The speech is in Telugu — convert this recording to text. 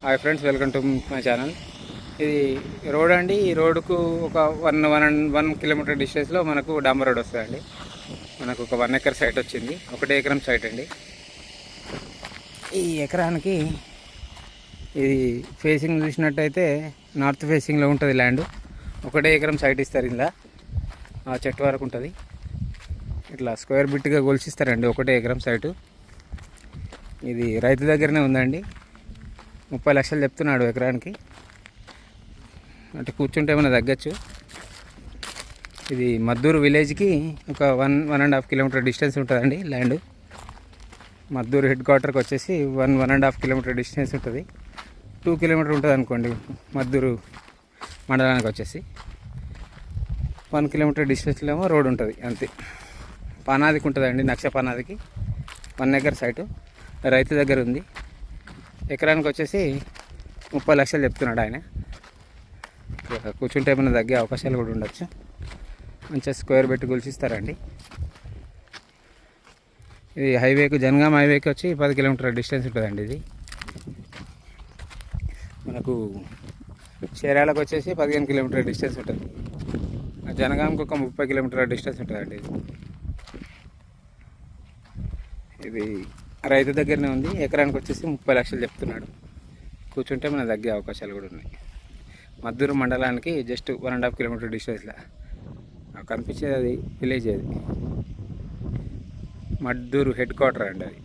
Hi friends, welcome to my channel. ఇది రోడ్ అండి. ఈ రోడ్డుకు ఒక 1 కిలోమీటర్ డిస్టెన్స్లో మనకు డాంబర్ రోడ్ వస్తుందండి. మనకు ఒక 1 ఎకర్ సైట్ వచ్చింది. 1 ఎకరం సైట్ అండి. ఈ ఎకరానికి ఇది ఫేసింగ్ చూసినట్టయితే నార్త్ ఫేసింగ్లో ఉంటుంది ల్యాండ్. 1 ఎకరం సైట్ ఇస్తారు. ఇలా ఆ చెట్టు వరకు ఉంటుంది. ఇట్లా స్క్వేర్ బిట్గా కొలిచిస్తారండి 1 ఎకరం సైటు. ఇది రైతు దగ్గరనే ఉందండి. 30 లక్షలు చెప్తున్నాడు ఎకరానికి. అంటే కూర్చుంటే ఏమైనా తగ్గచ్చు. ఇది మద్దూరు విలేజ్కి ఒక 1.5 కిలోమీటర్ డిస్టెన్స్ ఉంటుందండి ల్యాండ్. మద్దూరు హెడ్ క్వార్టర్కి వచ్చేసి 1.5 కిలోమీటర్ డిస్టెన్స్ ఉంటుంది. 2 కిలోమీటర్ ఉంటుంది అనుకోండి మద్దూరు మండలానికి వచ్చేసి. 1 కిలోమీటర్ డిస్టెన్స్లో ఏమో రోడ్ ఉంటుంది అంతే. పనాదికి ఉంటుందండి, నక్ష పనాదికి 1 ఎకర్ సైటు రైతు దగ్గర ఉంది. ఎకరానికి వచ్చేసి 30 లక్షలు చెప్తున్నాడు ఆయన. కూర్చుంటే ఏమైనా తగ్గే అవకాశాలు కూడా ఉండొచ్చు. మంచిగా స్క్వేర్ పెట్టి కూల్చిస్తారండి. ఇది హైవేకు, జనగాం హైవేకి వచ్చి 10 కిలోమీటర్ డిస్టెన్స్ ఉంటుందండి. ఇది మనకు చీరాలకు వచ్చేసి 15 కిలోమీటర్ డిస్టెన్స్ ఉంటుంది. జనగాంకి ఒక 30 కిలోమీటర్ డిస్టెన్స్ ఉంటుందండి. ఇది రైతు దగ్గరనే ఉంది. ఎకరానికి వచ్చేసి 30 లక్షలు చెప్తున్నాడు. కూర్చుంటే మన తగ్గే అవకాశాలు కూడా ఉన్నాయి. మద్దూరు మండలానికి జస్ట్ 1.5 కిలోమీటర్ డిస్టెన్స్లో కనిపించేది అది విలేజ్. అది మద్దూరు హెడ్ క్వార్టర్ అండి. అది